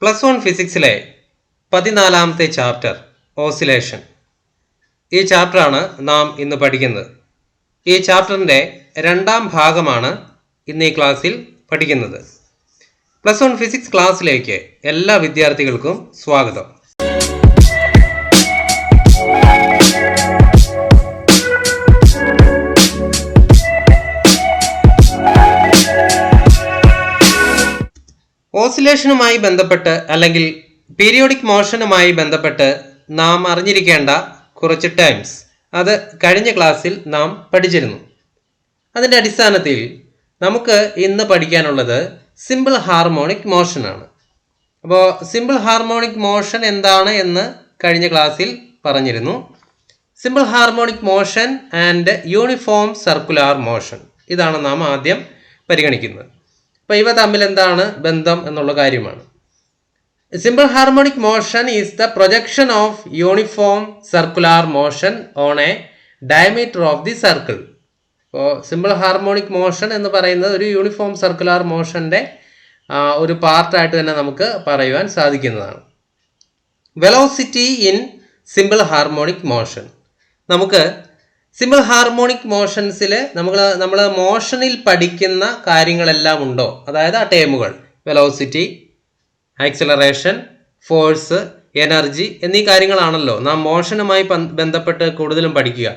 +1 ഫിസിക്സിലെ 14ാമത്തെ chapter oscillation. ഈ ചാപ്റ്ററാണ് നാം ഇന്ന് പഠിക്കുന്നത്. ഈ ചാപ്റ്ററിൻ്റെ രണ്ടാം ഭാഗമാണ് ഇന്ന് ഈ ക്ലാസ്സിൽ പഠിക്കുന്നത്. +1 ഫിസിക്സ് ക്ലാസ്സിലേക്ക് എല്ലാ വിദ്യാർത്ഥികൾക്കും സ്വാഗതം. ഓസിലേഷനുമായി ബന്ധപ്പെട്ട് അല്ലെങ്കിൽ പീരിയോഡിക് മോഷനുമായി ബന്ധപ്പെട്ട് നാം അറിഞ്ഞിരിക്കേണ്ട കുറച്ച് ടേംസ് അത് കഴിഞ്ഞ ക്ലാസ്സിൽ നാം പഠിച്ചിരുന്നു. അതിൻ്റെ അടിസ്ഥാനത്തിൽ നമുക്ക് ഇന്ന് പഠിക്കാനുള്ളത് സിമ്പിൾ ഹാർമോണിക് മോഷനാണ്. അപ്പോൾ സിമ്പിൾ ഹാർമോണിക് മോഷൻ എന്താണ് എന്ന് കഴിഞ്ഞ ക്ലാസ്സിൽ പറഞ്ഞിരുന്നു. Simple harmonic motion and uniform circular motion, ഇതാണ് നാം ആദ്യം പരിഗണിക്കുന്നത്. അപ്പോൾ ഇവ തമ്മിൽ എന്താണ് ബന്ധം എന്നുള്ള കാര്യമാണ്. Simple harmonic motion is the projection of uniform circular motion on A diameter of the circle. അപ്പോൾ സിമ്പിൾ ഹാർമോണിക് മോഷൻ എന്ന് പറയുന്നത് ഒരു യൂണിഫോം സർക്കുലാർ മോഷൻ്റെ ഒരു പാർട്ടായിട്ട് തന്നെ നമുക്ക് പറയുവാൻ സാധിക്കുന്നതാണ്. Velocity in simple harmonic motion. നമുക്ക് സിമ്പിൾ ഹാർമോണിക് മോഷൻസിൽ നമ്മൾ മോഷനിൽ പഠിക്കുന്ന കാര്യങ്ങളെല്ലാം ഉണ്ടോ, അതായത് ആ ടേമുകൾ വെലോസിറ്റി, ആക്സിലറേഷൻ, ഫോഴ്സ്, എനർജി എന്നീ കാര്യങ്ങളാണല്ലോ നാം മോഷനുമായി ബന്ധപ്പെട്ട് കൂടുതലും പഠിക്കുക.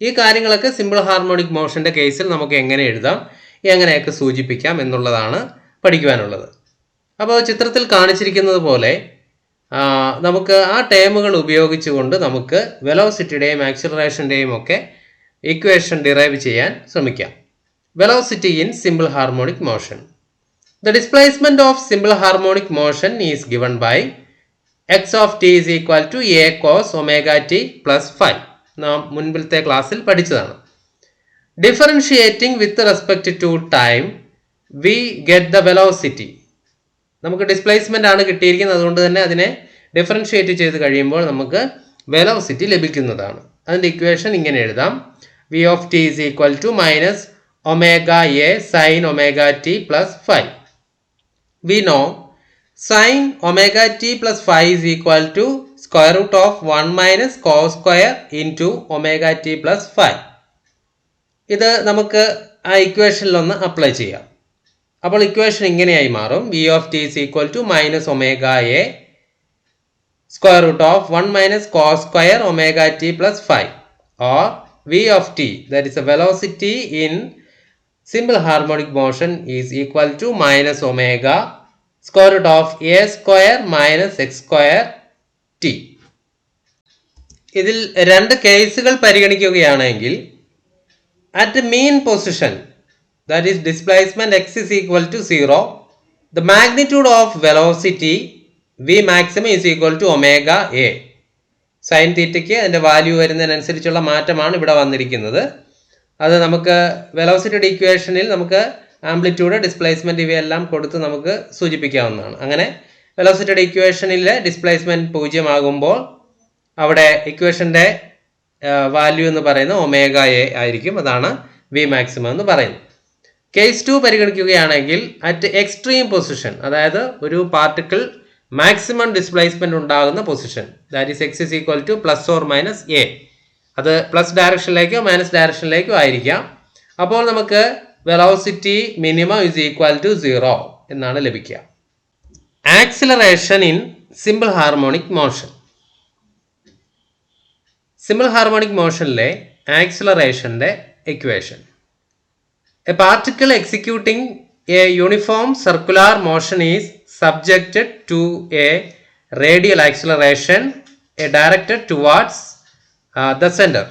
ഈ കാര്യങ്ങളൊക്കെ സിമ്പിൾ ഹാർമോണിക് മോഷൻ്റെ കേസിൽ നമുക്ക് എങ്ങനെ എഴുതാം, എങ്ങനെയൊക്കെ സൂചിപ്പിക്കാം എന്നുള്ളതാണ് പഠിക്കുവാനുള്ളത്. അപ്പോൾ ചിത്രത്തിൽ കാണിച്ചിരിക്കുന്നത് പോലെ നമുക്ക് ആ ടേമുകൾ ഉപയോഗിച്ചുകൊണ്ട് നമുക്ക് വെലോസിറ്റിയുടെയും ആക്സിലറേഷൻ്റെയും ഒക്കെ ഇക്വേഷൻ ഡിറൈവ് ചെയ്യാൻ ശ്രമിക്കാം. Velocity in simple harmonic motion. The displacement of simple harmonic motion is given by x of t is equal to a cos omega t plus phi. നാം മുൻപിലത്തെ ക്ലാസ്സിൽ പഠിച്ചതാണ്. Differentiating with respect to time we get the velocity. നമുക്ക് displacement ആണ് കിട്ടിയിരിക്കുന്നത്, അതുകൊണ്ട് തന്നെ അതിനെ ഡിഫറൻഷിയേറ്റ് ചെയ്ത് കഴിയുമ്പോൾ നമുക്ക് വെലോസിറ്റി ലഭിക്കുന്നതാണ്. അതിൻ്റെ ഇക്വേഷൻ ഇങ്ങനെ എഴുതാം: v of t is equal to minus omega a sine omega t plus phi. We know sine omega t plus phi is equal to square root of 1 minus cos square into omega t plus phi. ഇത് നമുക്ക് ആ ഇക്വേഷനിലൊന്ന് apply ചെയ്യാം. അപ്പോൾ equation ഇങ്ങനെയായി മാറും: v of t is equal to minus omega a square root of 1 minus cos square omega t plus phi, or v of t, that is the velocity in simple harmonic motion, is equal to minus omega square root of a square minus x square t. ഇതിൽ രണ്ട് കേസുകൾ പരിഗണിക്കുകയാണെങ്കിൽ, at mean position, that is displacement x is equal to 0, the magnitude of velocity v maximum is equal to omega a. Sine തീറ്റയ്ക്ക് അതിൻ്റെ value വരുന്നതിനനുസരിച്ചുള്ള മാറ്റമാണ് ഇവിടെ വന്നിരിക്കുന്നത്. അത് നമുക്ക് വെലോസിറ്റിയുടെ ഇക്വേഷനിൽ നമുക്ക് ആംപ്ലിറ്റ്യൂഡ്, ഡിസ്പ്ലേസ്മെൻറ്റ് ഇവയെല്ലാം കൊടുത്ത് നമുക്ക് സൂചിപ്പിക്കാവുന്നതാണ്. അങ്ങനെ വെലോസിറ്റിയുടെ ഇക്വേഷനിലെ ഡിസ്പ്ലേസ്മെൻറ്റ് 0 ആകുമ്പോൾ അവിടെ ഇക്വേഷൻ്റെ വാല്യൂ എന്ന് പറയുന്നത് ഒമേഗ എ ആയിരിക്കും. അതാണ് വി മാക്സിമം എന്ന് പറയുന്നത്. കേസ് 2 പരിഗണിക്കുകയാണെങ്കിൽ, അറ്റ് എക്സ്ട്രീം പൊസിഷൻ, അതായത് ഒരു പാർട്ടിക്കിൾ മാക്സിമം ഡിസ്പ്ലേസ്മെന്റ് ഉണ്ടാകുന്ന position, that is x is equal to plus or minus a. അത് പ്ലസ് ഡയറക്ഷനിലേക്കോ മൈനസ് ഡയറക്ഷനിലേക്കോ ആയിരിക്കാം. അപ്പോൾ നമുക്ക് velocity minimum is equal to 0 എന്നാണ് ലഭിക്കുക. Acceleration in simple harmonic motion. Simple harmonic മോഷനിലെ ആക്സിലറേഷൻ്റെ equation: a particle executing a uniform circular motion is subjected to a radial acceleration directed towards the center.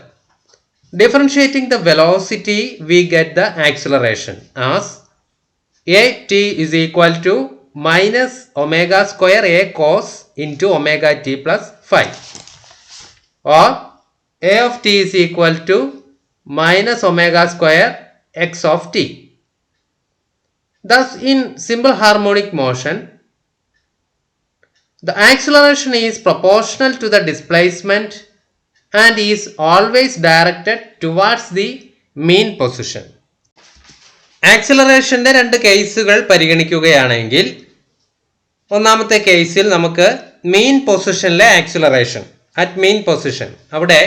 Differentiating the velocity, we get the acceleration as at is equal to minus omega square a cos into omega t plus phi, or a of t is equal to minus omega square x of t. Thus, in simple harmonic motion, the acceleration is proportional to the displacement and is always directed towards the mean position. ആക്സിലറേഷൻ്റെ രണ്ട് കേസുകൾ പരിഗണിക്കുകയാണെങ്കിൽ, ഒന്നാമത്തെ കേസിൽ നമുക്ക് mean പൊസിഷനിലെ acceleration at mean position, അവിടെ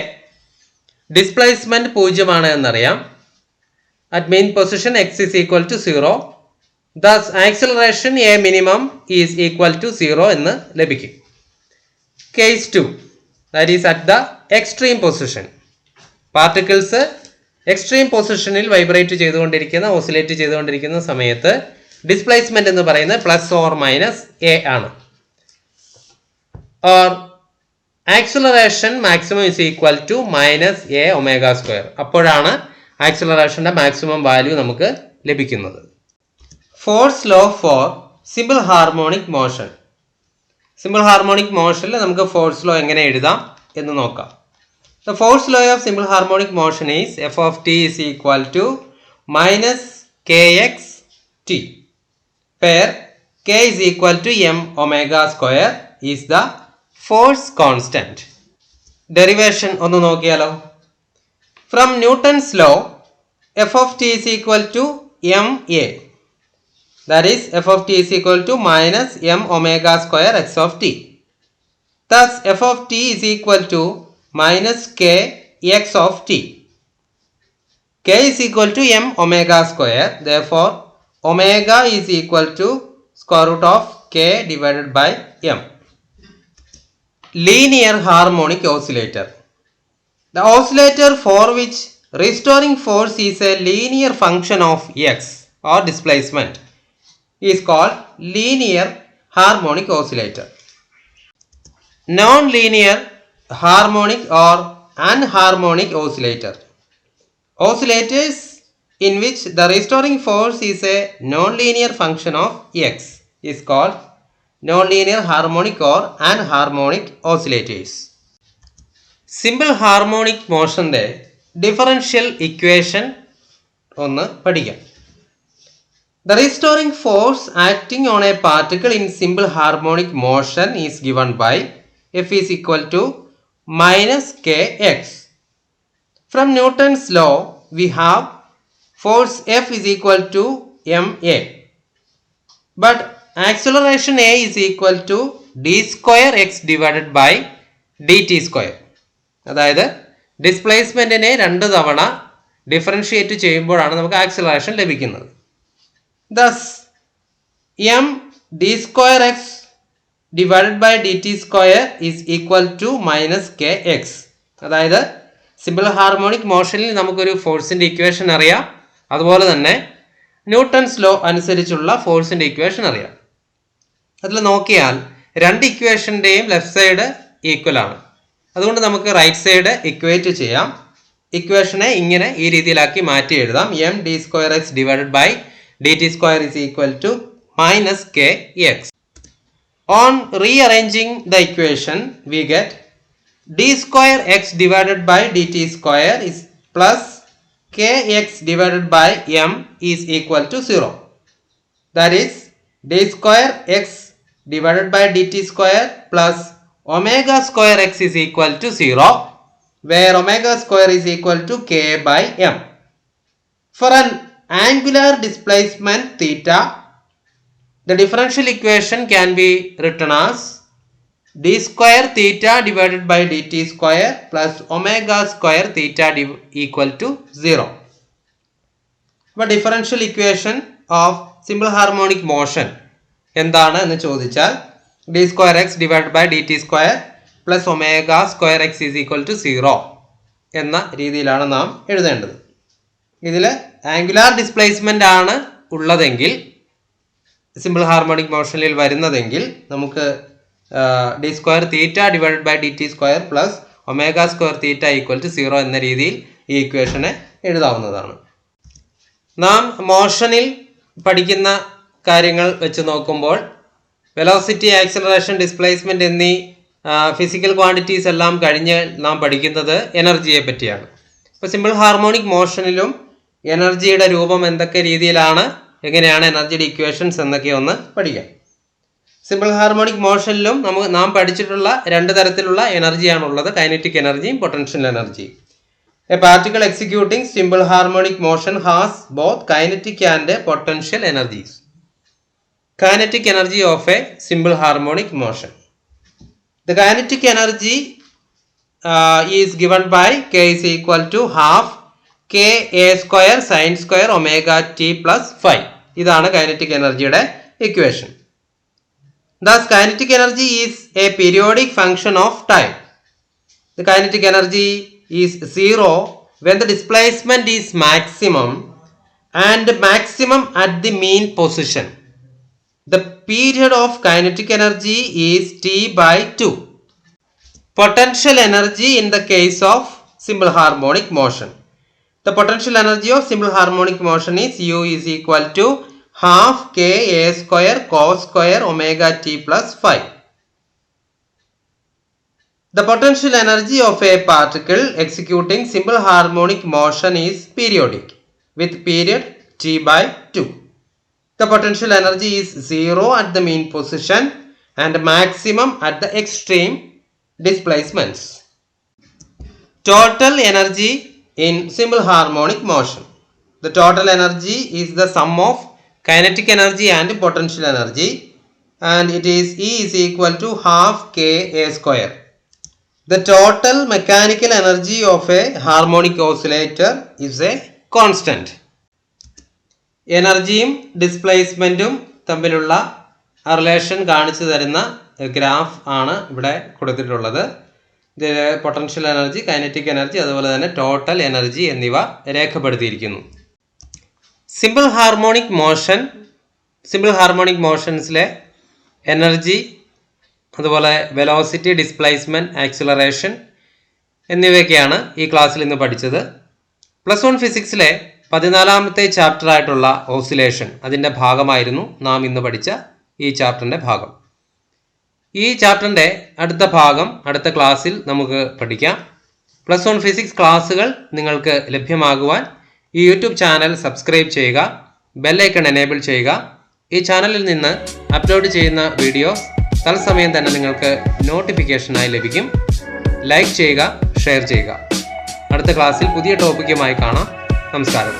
displacement 0 എന്നറിയാം. At mean position x is equal to 0. Thus acceleration a minimum is equal to 0 എന്ന് ലഭിക്കും. Case 2, that is at the extreme position. Particles extreme പൊസിഷനിൽ വൈബ്രേറ്റ് ചെയ്തുകൊണ്ടിരിക്കുന്ന ഓസിലേറ്റ് ചെയ്തുകൊണ്ടിരിക്കുന്ന സമയത്ത് displacement എന്ന് പറയുന്നത് +or-a ആണ്. Or acceleration maximum is equal to -a ω². അപ്പോഴാണ് ആക്സിലറേഷന്റെ മാക്സിമം വാല്യൂ നമുക്ക് ലഭിക്കുന്നത്. Force law for simple harmonic motion. Simple harmonic മോഷനിൽ നമുക്ക് ഫോഴ്സ് ലോ എങ്ങനെ എഴുതാം എന്ന് നോക്കാം. The force law of simple harmonic motion is f of t is equal to -kx t, where k is equal to m ω² is the force constant. Derivation ഒന്ന് നോക്കിയാലോ. From Newton's law, f of t is equal to ma. That is, f of t is equal to -m ω² x of t. Thus, f of t is equal to -k x of t. K is equal to m ω². Therefore, omega is equal to square root of k divided by m. Linear harmonic oscillator. The oscillator for which restoring force is a linear function of x or displacement is called linear harmonic oscillator. Non-linear harmonic or anharmonic oscillator. Oscillators in which the restoring force is a non-linear function of x is called non-linear harmonic or anharmonic oscillators. Simple harmonic motionന്റെ differential equation ഒന്ന് പഠിക്കാം. The restoring force acting on a particle in simple harmonic motion is given by F is equal to -kx. From Newton's law, we have force F is equal to ma. But acceleration a is equal to d² x divided by dt². അതായത് ഡിസ്പ്ലേസ്മെന്റിനെ 2 തവണ differentiate ചെയ്യുമ്പോഴാണ് നമുക്ക് acceleration ലഭിക്കുന്നത്. Thus, m d² x divided by dt² is equal to -kx. അതായത് simple harmonic മോഷനിൽ നമുക്കൊരു ഫോഴ്സിന്റെ equation അറിയാം, അതുപോലെ തന്നെ ന്യൂട്ടൺസ് ലോ അനുസരിച്ചുള്ള ഫോഴ്സിന്റെ ഇക്വേഷൻ അറിയാം. അതിൽ നോക്കിയാൽ 2 ഇക്വേഷന്റെയും ലെഫ്റ്റ് സൈഡ് ഈക്വൽ ആണ്. അതുകൊണ്ട് നമുക്ക് റൈറ്റ് സൈഡ് ഇക്വേറ്റ് ചെയ്യാം. ഇക്വേഷനെ ഇങ്ങനെ ഈ രീതിയിലാക്കി മാറ്റി എഴുതാം. m d² x divided by dt² is equal to -kx. On rearranging the equation, we get d² x divided by dt² is plus kx divided by m is equal to 0. That is, d² x divided by dt² plus ω² x is equal to 0, where ω² is equal to k by m. For an angular displacement theta, the differential equation can be written as d² theta divided by dt² plus ω² theta equal to 0. But differential equation of simple harmonic motion എന്താണ് എന്ന് ചോദിച്ചാൽ d² x divided by dt² plus ω² x is equal to 0 എന്ന രീതിയിലാണ് നാം എഴുതേണ്ടത്. ഇതിൽ angular displacement ആണ് ഉള്ളതെങ്കിൽ, സിമ്പിൾ ഹാർമോണിക് മോഷനിൽ വരുന്നതെങ്കിൽ നമുക്ക് d² theta divided by dt² plus ω² theta equal to 0 എന്ന രീതിയിൽ ഈ ഇക്വേഷനെ എഴുതാവുന്നതാണ്. നാം മോഷനിൽ പഠിക്കുന്ന കാര്യങ്ങൾ വെച്ച് നോക്കുമ്പോൾ വെലോസിറ്റി, ആക്സിലറേഷൻ, ഡിസ്പ്ലേസ്മെന്റ് എന്നീ ഫിസിക്കൽ ക്വാണ്ടിറ്റീസ് എല്ലാം കഴിഞ്ഞ് നാം പഠിക്കുന്നത് എനർജിയെ പറ്റിയാണ്. ഇപ്പോൾ സിമ്പിൾ ഹാർമോണിക് മോഷനിലും എനർജിയുടെ രൂപം എന്തൊക്കെ രീതിയിലാണ്, എങ്ങനെയാണ് എനർജിയുടെ ഇക്വേഷൻസ് എന്നൊക്കെ ഒന്ന് പഠിക്കാം. സിമ്പിൾ ഹാർമോണിക് മോഷനിലും നാം പഠിച്ചിട്ടുള്ള 2 തരത്തിലുള്ള എനർജിയാണുള്ളത്, കൈനറ്റിക് എനർജിയും പൊട്ടൻഷ്യൽ എനർജിയും. A particle executing simple harmonic motion has both kinetic and potential energies. kinetic energy of a simple harmonic motion. The kinetic energy is given by k is equal to half k a square sin square omega t plus phi. ഇതാണ് kinetic energyയുടെ equation. Thus, kinetic energy is a periodic function of time. The kinetic energy is zero when the displacement is maximum and maximum at the mean position. The period of kinetic energy is t by 2. Potential energy in the case of simple harmonic motion. The potential energy of simple harmonic motion is U is equal to half k a square cos square omega t plus phi. The potential energy of a particle executing simple harmonic motion is periodic with period t by 2. The potential energy is zero at the mean position and maximum at the extreme displacements. Total energy in simple harmonic motion. The total energy is the sum of kinetic energy and potential energy, and it is E is equal to half k a square. The total mechanical energy of a harmonic oscillator is a constant. എനർജിയും ഡിസ്പ്ലേസ്മെൻറ്റും തമ്മിലുള്ള relation കാണിച്ചു തരുന്ന graph ആണ് ഇവിടെ കൊടുത്തിട്ടുള്ളത്. ഇതിൽ potential energy, kinetic energy, അതുപോലെ തന്നെ ടോട്ടൽ എനർജി എന്നിവ രേഖപ്പെടുത്തിയിരിക്കുന്നു. സിമ്പിൾ ഹാർമോണിക് മോഷൻസിലെ എനർജി, അതുപോലെ വെലോസിറ്റി, ഡിസ്പ്ലേസ്മെൻറ്റ്, ആക്സിലറേഷൻ എന്നിവയൊക്കെയാണ് ഈ ക്ലാസ്സിൽ ഇന്ന് പഠിച്ചത്. +1 ഫിസിക്സിലെ 14ാമത്തെ ചാപ്റ്റർ ആയിട്ടുള്ള ഓസിലേഷൻ, അതിൻ്റെ ഭാഗമായിരുന്നു നാം ഇന്ന് പഠിച്ച ഈ ചാപ്റ്ററിൻ്റെ ഭാഗം. ഈ ചാപ്റ്ററിൻ്റെ അടുത്ത ഭാഗം അടുത്ത ക്ലാസ്സിൽ നമുക്ക് പഠിക്കാം. +1 ഫിസിക്സ് ക്ലാസ്സുകൾ നിങ്ങൾക്ക് ലഭ്യമാകുവാൻ ഈ യൂട്യൂബ് ചാനൽ സബ്സ്ക്രൈബ് ചെയ്യുക, ബെല്ലൈക്കൺ എനേബിൾ ചെയ്യുക. ഈ ചാനലിൽ നിന്ന് അപ്ലോഡ് ചെയ്യുന്ന വീഡിയോസ് തത്സമയം തന്നെ നിങ്ങൾക്ക് നോട്ടിഫിക്കേഷനായി ലഭിക്കും. ലൈക്ക് ചെയ്യുക, ഷെയർ ചെയ്യുക. അടുത്ത ക്ലാസ്സിൽ പുതിയ ടോപ്പിക്കുമായി കാണാം. നമസ്കാരം.